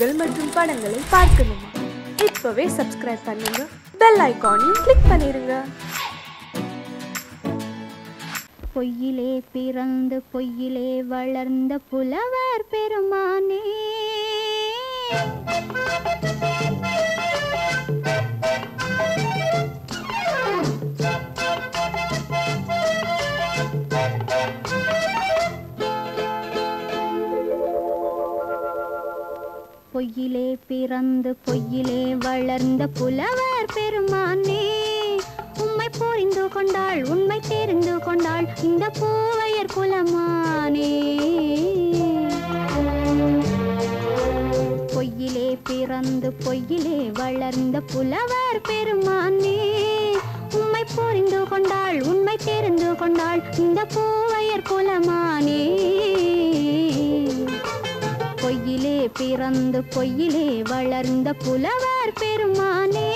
நிகழ்ச்சிகள் மற்றும் படங்களை பார்க்கணுமா? இப்பவே சப்ஸ்கிரைப் பண்ணுங்க, பெல் ஐகானையும் கிளிக் பண்ணிருங்க. பொய்யிலே பிறந்து பொய்யிலே வளர்ந்த புலவர் பெருமானே, பொய்யிலே பிறந்து பொய்யிலே வளர்ந்த புலவர் பெருமானே, உம்மை புரிந்து கொண்டாள் உண்மை தெரிந்து கொண்டாள் இந்த பூவையர் குலமானே. பொய்யிலே பிறந்து பொய்யிலே வளர்ந்த புலவர் பெருமானே, உம்மை புரிந்து கொண்டாள் உண்மை தெரிந்து கொண்டாள் இந்த பூவையர் குலமானே. பொய்யிலே பிறந்து பொய்யிலே வளர்ந்த புலவர் பெருமானே.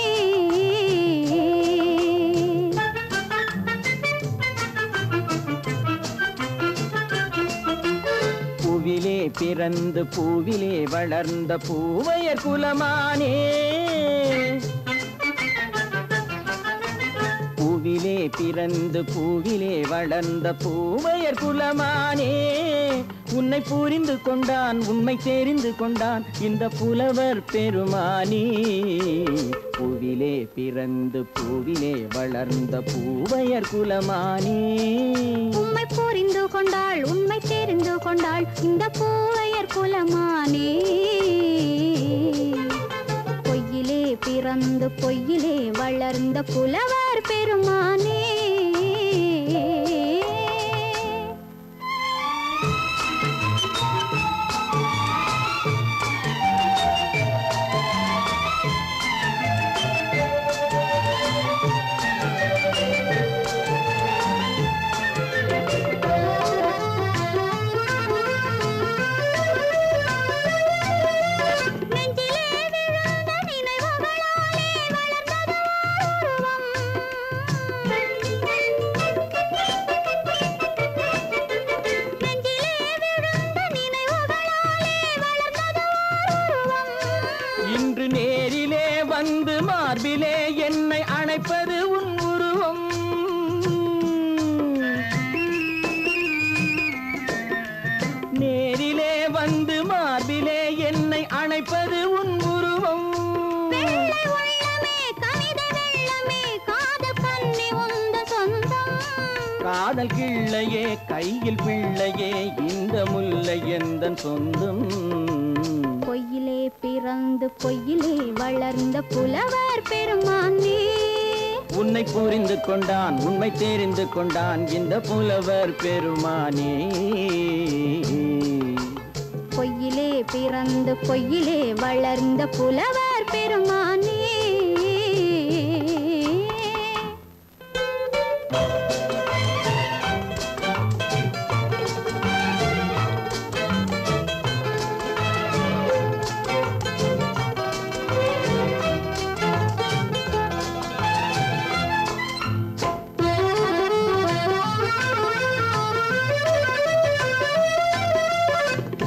பூவிலே பிறந்து பூவிலே வளர்ந்த பூவையர் குலமானே, பூவிலே பிறந்து பூவிலே வளர்ந்த பூவையர் குலமானே, உன்னை புரிந்து கொண்டான் உண்மை தெரிந்து கொண்டான் இந்த புலவர் பெருமானே. பூவிலே பிறந்து பூவிலே வளர்ந்த பூவையர் குலமானே, உம்மை புரிந்து கொண்டாள் உண்மை தெரிந்து கொண்டாள் இந்த பூவையர் குலமானே. பொய்யிலே பிறந்து பொய்யிலே வளர்ந்த புலவர் பெருமானே. இன்று நேரிலே வந்து மார்பிலே என்னை அணைப்பது உன் உருவம், நேரிலே வந்து மார்பிலே என்னை அணைப்பது உன் உருவம். காதல் கிள்ளையே கையில் பிள்ளையே இந்த முல்லை எந்தன் சொந்தம். பொய்யிலே பிறந்து பொய்யிலே வளர்ந்த புலவர் பெருமானே, உன்னை புரிந்து கொண்டான் உண்மை தெரிந்து கொண்டான் இந்த புலவர் பெருமானே. பொய்யிலே பிறந்து பொய்யிலே வளர்ந்த புலவர் பெருமானே.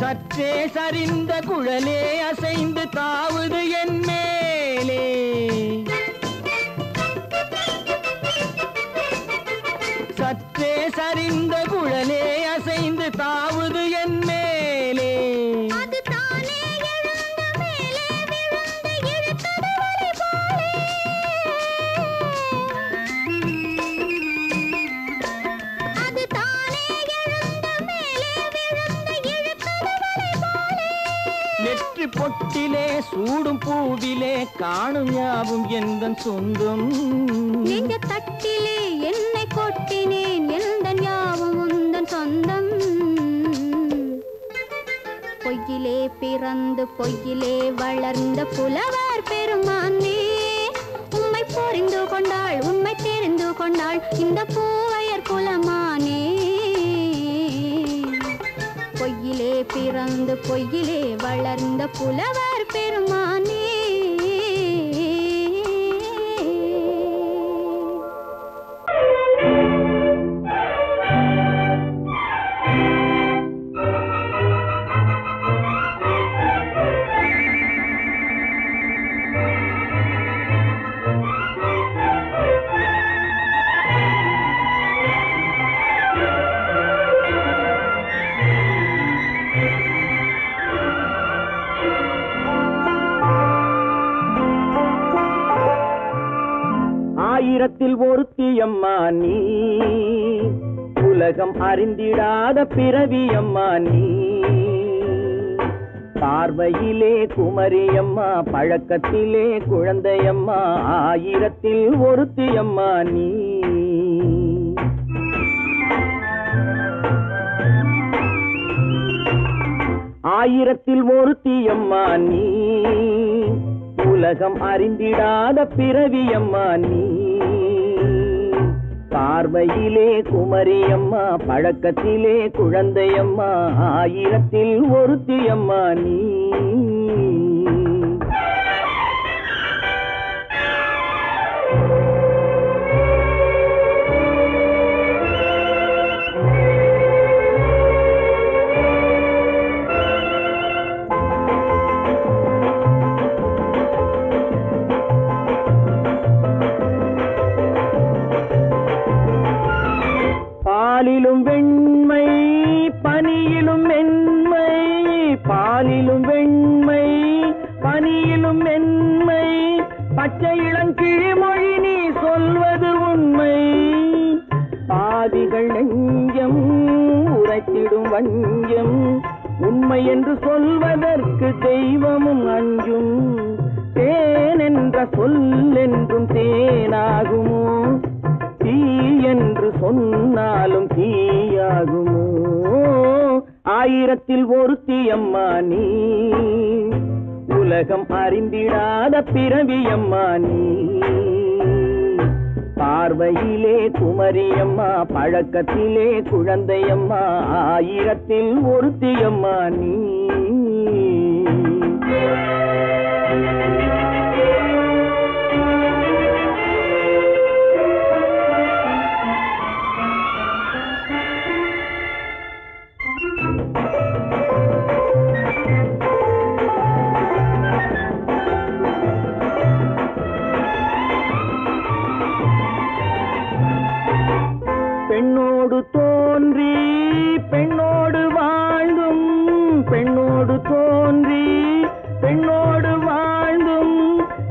சற்றே சரிந்த குழலே அசைந்து தாவுது என் மேலே, சற்றே சரிந்த குழலே அசைந்து தாவுது என் மேலே. நெற்றி பொட்டிலே சூடும் பூவிலே காணும் யாவும் எந்தன் சொந்தம். நெஞ்ச தட்டிலே என்னை கொட்டினேன் எந்தன் யாவும் உந்தன் சொந்தம். பொய்யிலே பிறந்து பொய்யிலே வளர்ந்த புலவர் பெருமானே, உம்மை புரிந்து கொண்டாள் உண்மை தெரிந்து கொண்டாள் இந்த பூவையர் குலமானே. பொய்யிலே பிறந்து பொய்யிலே வளர்ந்த புலவர் பெருமானே. ஆயிரத்தில் ஒருத்தியம்மா நீ, உலகம் அறிந்திடாத பிறவியம்மா நீ. பார்வையிலே குமரியம்மா, பழக்கத்திலே குழந்தையம்மா, ஆயிரத்தில் ஒருத்தியம்மா நீ. ஆயிரத்தில் ஒருத்தியம்மா நீ, உலகம் அறிந்திடாத பிறவியம்மா நீ. பார்வையிலே குமரியம்மா, பழக்கத்திலே குழந்தையம்மா, ஆயிரத்தில் ஒருத்தியம்மா நீ. பாலிலும் வெண்மை பனியிலும் மென்மை, பாலிலும் வெண்மை பனியிலும் மென்மை, பச்சை இளங்கிழிமொழி நீ சொல்வது உண்மை. பாதிகள் நெஞ்சம் உரைத்திடும் வஞ்சம், உண்மை என்று சொல்வதற்கு தெய்வமும் அஞ்சும். தேன் என்ற சொல் என்றும் தேனாகுமோ, தீ என்று சொன்னாலும் தீயாகுமோ. ஆயிரத்தில் ஒருத்தியம்மா நீ, உலகம் அறிந்திடாத பிறவியம்மா நீ. பார்வையிலே குமரியம்மா, பழக்கத்திலே குழந்தையம்மா, ஆயிரத்தில் ஒருத்தியம்மா நீ. பெண்ணோடு தோன்றி பெண்ணோடு வாழ்ந்தும், பெண்ணோடு தோன்றி பெண்ணோடு வாழ்ந்தும்,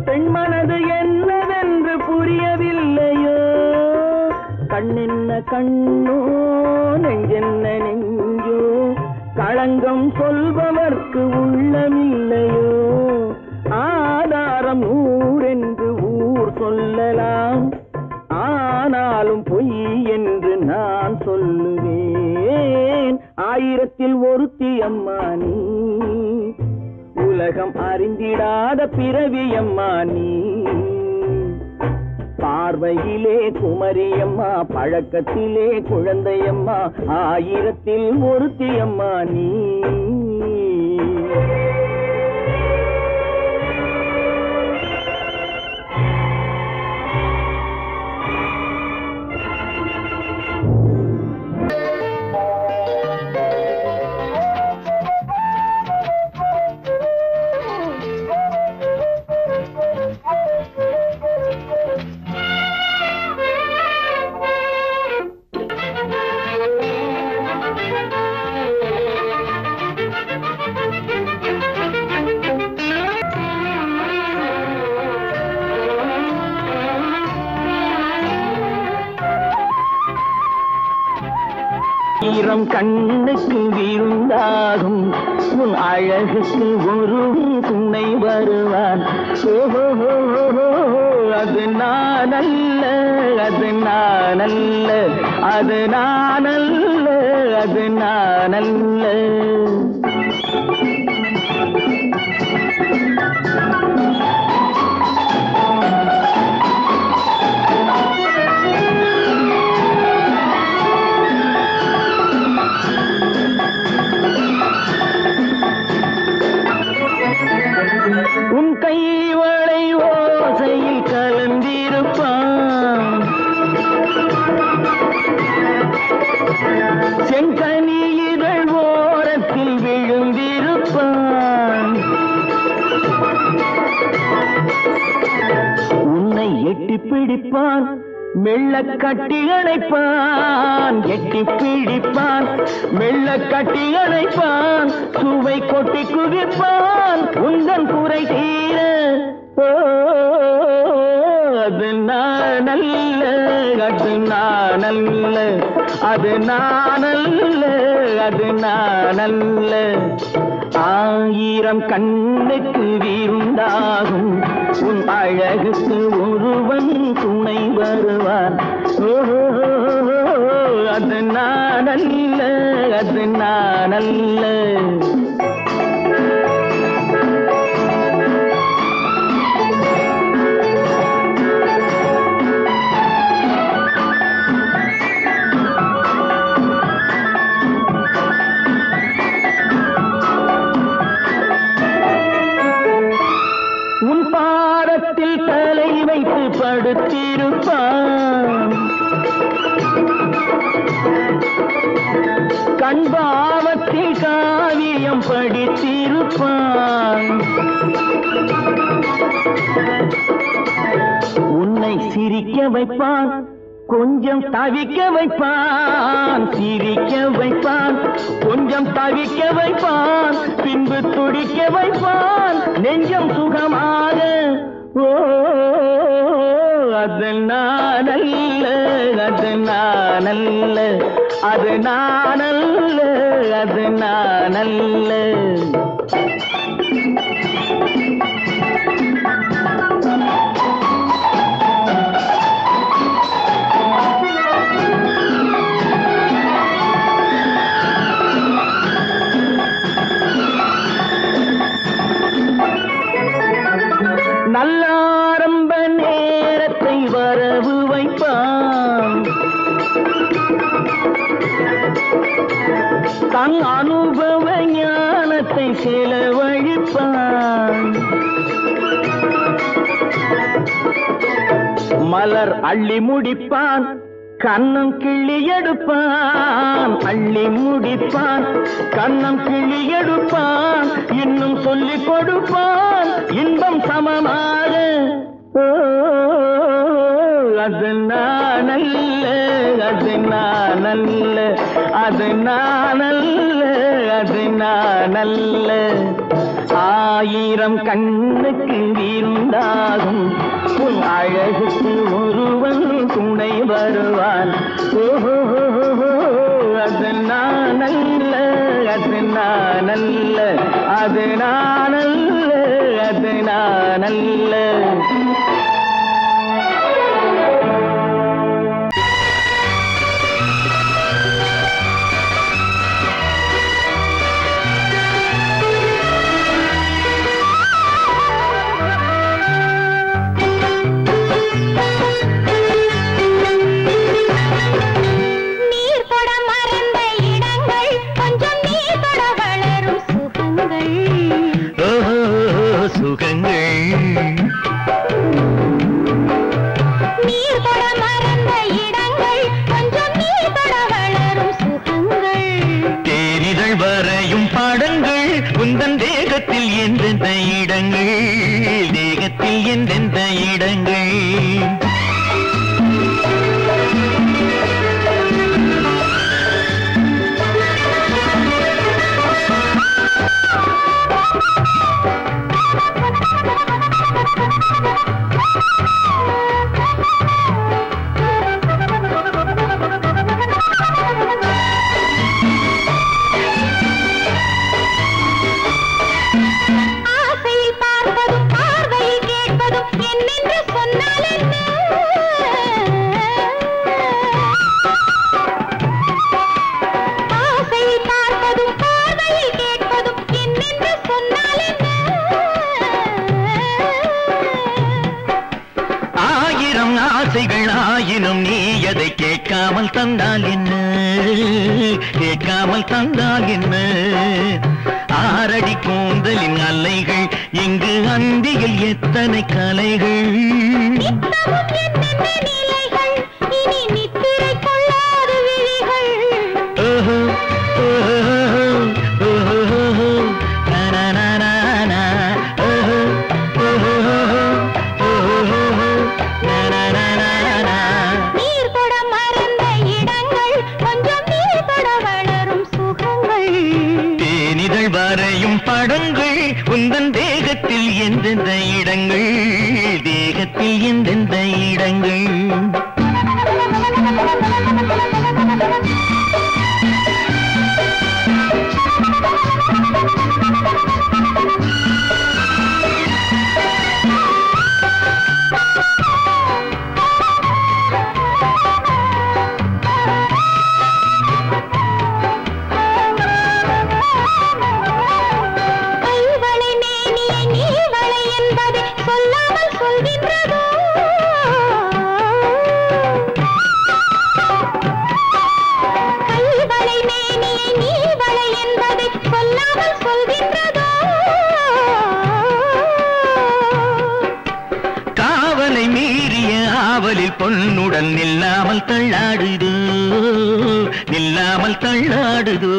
பெண் மனது என்னவென்று புரியவில்லையோ. கண்ணென்ன கண்ணோ, நெஞ்சென்ன நெஞ்சோ, களங்கம் சொல்பவர்க்கு உள்ளமில்லையோ. ஆதாரம் ஊரென்று ஊர் சொல்லலாம், ஆனாலும் பொய் என்று நான் சொல்லுவேன். ஆயிரத்தில் ஒருத்தியம்மா நீ, உலகம் அறிந்திடாத பிறவியம்மா நீ. பார்வையிலே குமரியம்மா, பழக்கத்திலே குழந்தையம்மா, ஆயிரத்தில் ஒருத்தியம்மா நீ. ஈரம் கண்ணுக்கு விருந்தாகும், உன் அழகுக்கு ஒரு துணை வருவான். அது நான் அல்ல, அது நான் அல்ல, அது நான் அல்ல, அது நான் அல்ல. உன் கைவளை ஓசையில் கலந்திருப்பான், செங்கனி இதழ் ஓரத்தில் விழுந்திருப்பான். உன்னை எட்டி பிடிப்பான், மெல்ல கட்டி அணைப்பான், எட்டி பிடிப்பான், மெல்ல கட்டி அணைப்பான், சுவை கொட்டி குவிப்பான், உந்தன் குறை தீர. அது நான் அல்ல, அது நானல்ல, அது நானல்ல, அது நானல்ல. ஆயிரம் கண்ணுக்கு விருந்தாகும் உன் அழகுக்கு ஒருவன் துணை வருவான். அது நானல்ல, அது நானல்ல. உன் பாதத்தில் தலை வைத்து படுத்திருப்பான், கண்பாவத்தில் காவியம் படித்திருப்பான். உன்னை சிரிக்க வைப்பான், கொஞ்சம் தவிக்க வைப்பான். சிரிக்க வைப்பான், கொஞ்சம் தவிக்க வைப்பான், பின்பு துடிக்க வைப்பான் நெஞ்சம் சுகமாக. ஓ அது நானல்ல, அது நானல்ல, அது நானல்ல, அது நானல்ல. நல்லாரம்ப நேரத்தை வரவு வைப்பான், தன் அனுபவ ஞானத்தை செலவழிப்பான். மலர் அள்ளி முடிப்பான், கண்ணம் கிள்ளி எடுப்பான். அள்ளி முடிப்பான், கண்ணம் கிள்ளி எடுப்பான், இன்னும் சொல்லிக் கொடுப்பான் இன்பம் சமமாக. அது நானல்ல, அது நானல்ல, அது நானல்ல, அது நானல்ல. ஆயிரம் கண்ணுக்கு விருந்தாகும் உன் அழகுக்கு ஒருவன் துணை வருவான். அது நானல்ல, அது நானல்ல, அது நானல்ல, அது நானல்ல. உந்தன் தேகத்தில் எந்தெந்த இடங்கள், தேகத்தில் எந்தெந்த இடங்கள். ஆயினும் நீ எதை கேட்காமல் தந்தால் என்ன, கேட்காமல் தந்தால் என்ன. ஆரடி கூந்தலின் அலைகள் இங்கு அந்தியில் எத்தனை கலைகள். படங்கள் உந்தன் தேகத்தில் எந்தெந்த இடங்கள், தேகத்தில் எந்தெந்த இடங்கள். மார்பில் பொன்னுடன் நில்லாமல் தள்ளாடுதோ நில்லாமல் தள்ளாடுதோ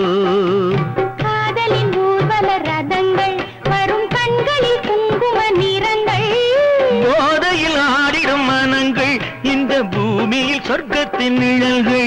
காதலின் ஊர்வல ரதங்கள் வரும் கண்களில் குங்கும நிறங்கள் போதையில் ஆடிடும் மனங்கள் இந்த பூமியில் சொர்க்கத்தின் நிழல்கள்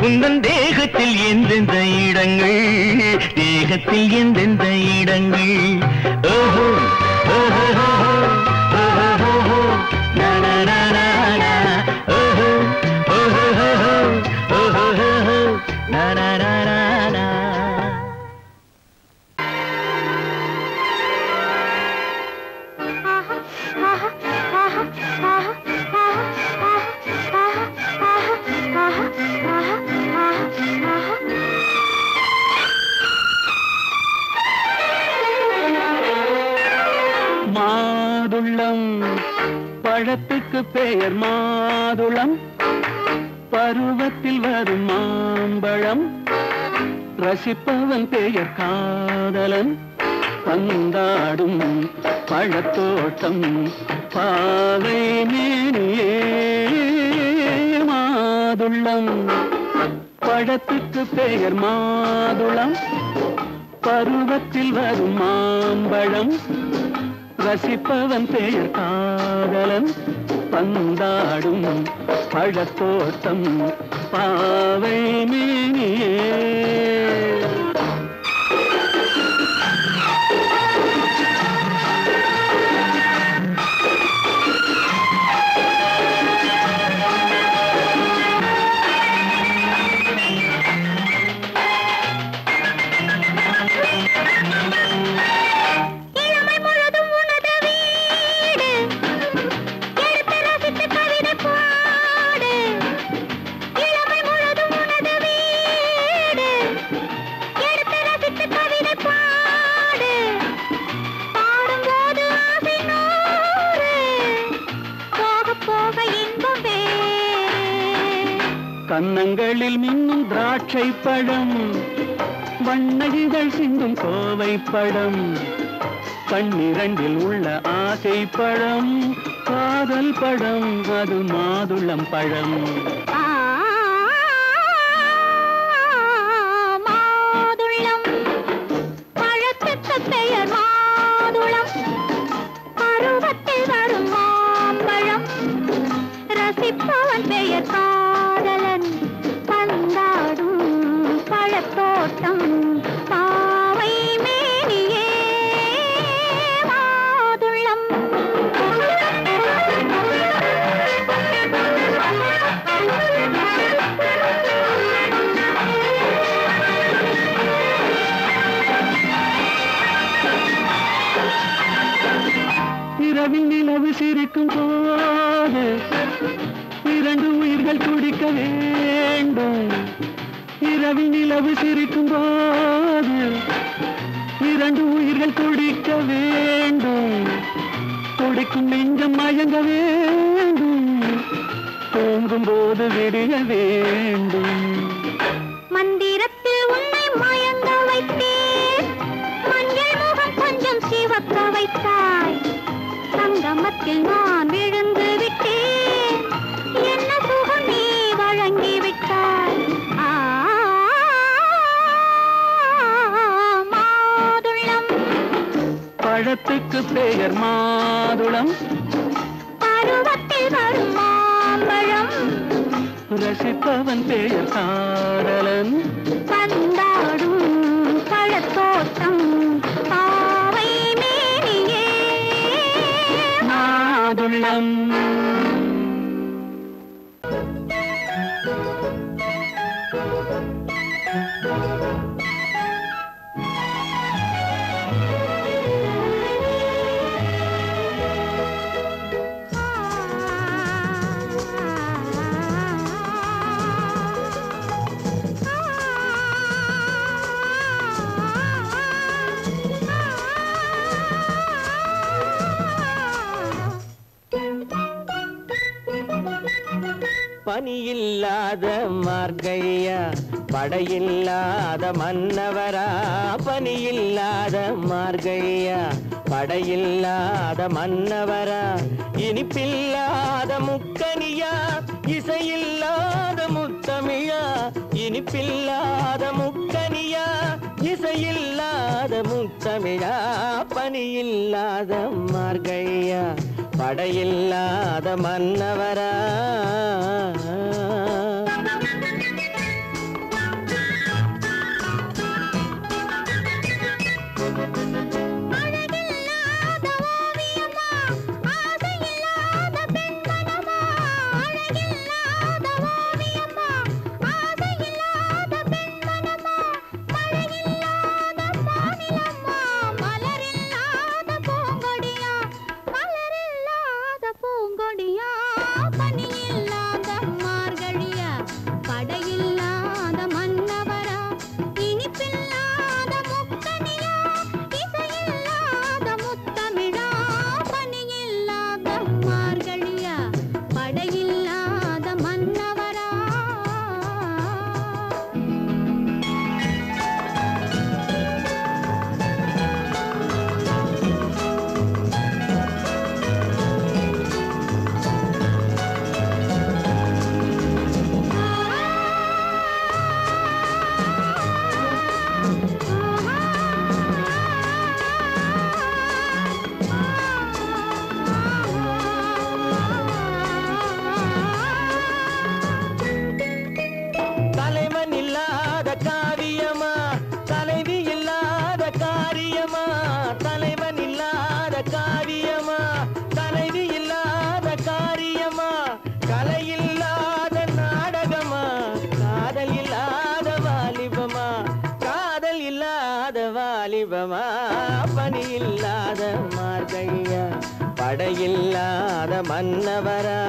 உந்தன் தேகத்தில் எந்தெந்த இடங்கள் தேகத்தில் எந்தெந்த இடங்கள் ஓஹோ ஓஹோ ஓஹோ ஓஹோ ஓஹோ மாதுளம் பழத்துக்கு பெயர் மாதுளம் பருவத்தில் வரும் மாம்பழம் ரசிப்பவன் பெயர் காதலன் பந்தாடும் பழத்தோட்டம் பாவை மேனியே மாதுளம் பழத்துக்கு பெயர் மாதுளம் பருவத்தில் வரும் மாம்பழம் ரசிப்பவன் பெயர் காதலன் பந்தாடும் பழத்தோட்டம் பாவை மேனியே கன்னங்களில் மின்னும் திராட்சை பழம் வண்ண இதழ் சிந்தும் கோவை பழம் கண்ணிரண்டில் உள்ள ஆசை பழம் காதல் பழம் அது மாதுளம் பழம் மாதுளம் பழத்துக்கு பெயர் மாதுளம் பருவத்தில் வரும் மாம்பழம் ரசிப்பவன் பெயர் காதலன் பந்தாடும் பழத்தோட்டம் பாவை மேனியே மாதுளம் இரவில் நிலவு சிரிக்கும் போது இரண்டு உயிர்கள் துடிக்க வேண்டும் இரவில் நிலவு சிரிக்கும் போது இரண்டு உயிர்கள் துடிக்க வேண்டும் துடிக்கும் நெஞ்சம் மயங்க வேண்டும் தூங்கும் போது விடிய வேண்டும் மந்திரத்தில் உன்னை மயங்க வைத்தேன் மஞ்சள் முகம் கொஞ்சம் சிவக்க வைத்தாய் சங்கமத்தில் நான் விழுந்து விட்டேன் என்ன சுகம் நீ வழங்கி விட்டாய் மாதுளம் பழத்துக்கு பெயர் மாதுளம் பருவத்தில் வரும் மாம்பழம் ரசிப்பவன் பெயர் காதலன் பந்தாடும் பழத்தோட்டம் பாவை மேனியே மாதுளம் பனியில்லாத மார்கழியா படையில்லாத மன்னவரா பனியில்லாத மார்கழியா படையில்லாத மன்னவரா இனிப்பில்லாத முக்கனியா இசையில்லாத முத்தமிழா இனிப்பில்லாத முக்கனியா இசையில்லாத முத்தமிழா பனியில்லாத மார்கழியா படையில்லாத மன்னவரா பனியில்லாத மார்கழியா படையில்லாத மன்னவரா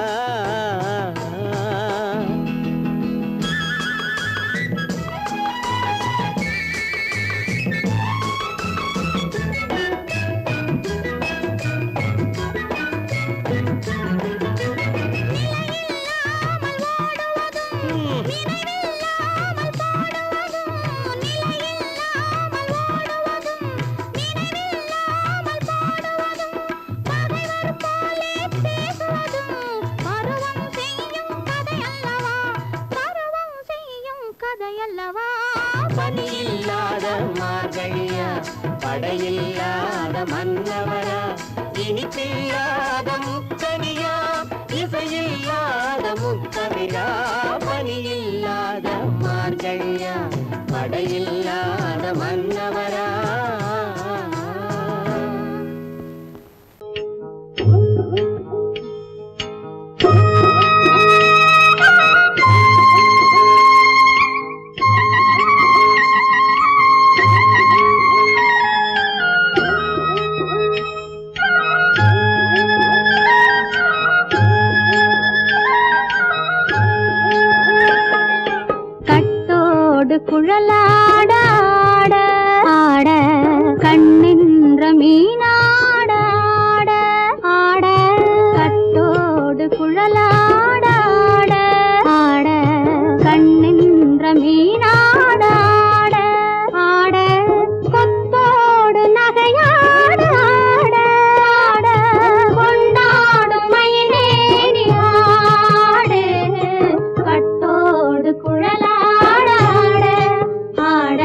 பனியில்லாத மார்கழியா படையில்லாத மன்னவரா இனிப்பில்லாத முக்கனியா இசையில்லாத முத்தமிழா பனியில்லாத மார்கழியா படையில்லாத மன்னவரா குழலாட ஆட ஆட கண்ணின்ற மீனாட ஆட ஆட கட்டோடு குழலாட ஆட ஆட கண்ணின்ற மீனாட ஆட ஆட கொத்தோடு நகையாட ஆட ஆட கொண்டாடும் மயிலேறி ஆடு கட்டோடு குழலாட ஆட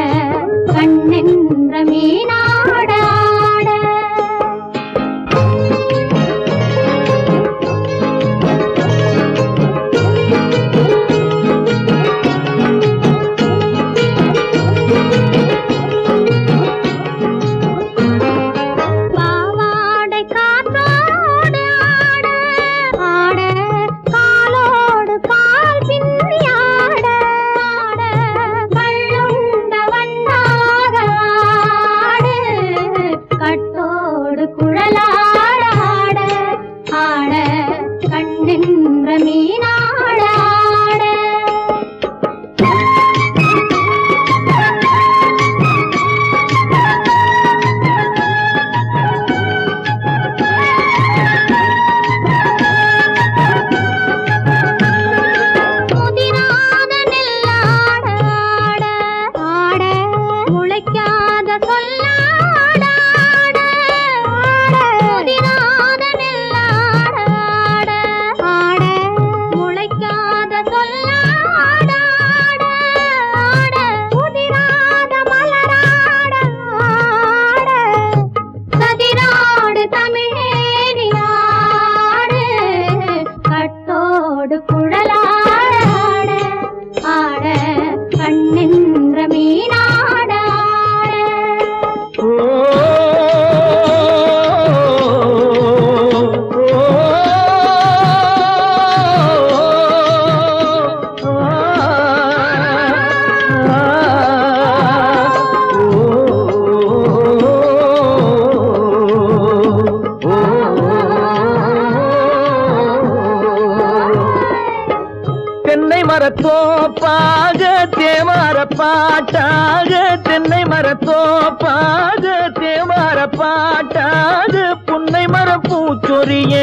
தோப்பாக தேவார பாட்டாக தென்னை மரத்தோப்பாக தேவார பாட்டாக புன்னை மர பூச்சொரிய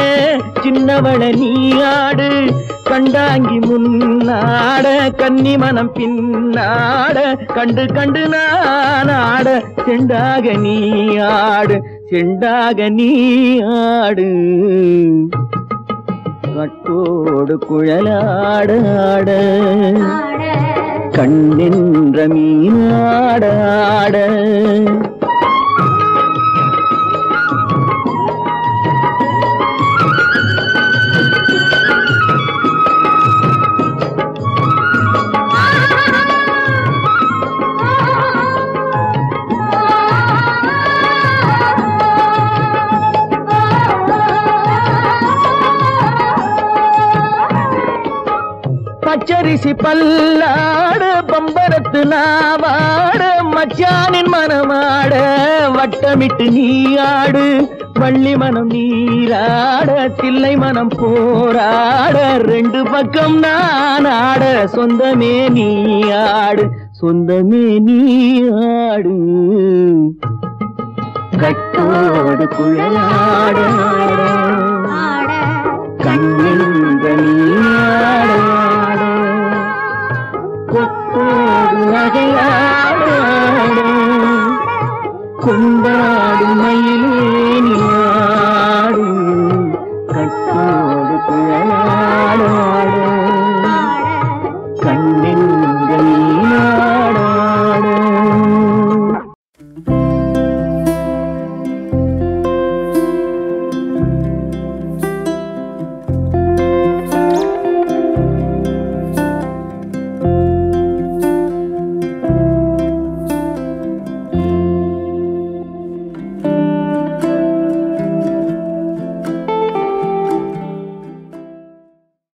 சின்னவள நீயாடு கண்டாங்கி முன்னாட கன்னி மனம் பின்னாட கண்டு கண்டு நானாட செண்டாக நீயாடு செண்டாக நீயாடு கட்டோடு குழலாடாட கண்ணின்ற மீனாடாட பச்சரிசி பல்லாட பம்பரத்து நாவாட மச்சானின் மனமாட வட்டமிட்டு நீயாடு வள்ளி மனம் நீராட தில்லை மனம் போராட ரெண்டு பக்கம் நானாட சொந்தமே நீயாடு சொந்தமே நீயாடு கட்டோடு குழலாட கண்ணின்ற நீயாட கொத்தோடு நகையாட கொண்டாடு மயிலு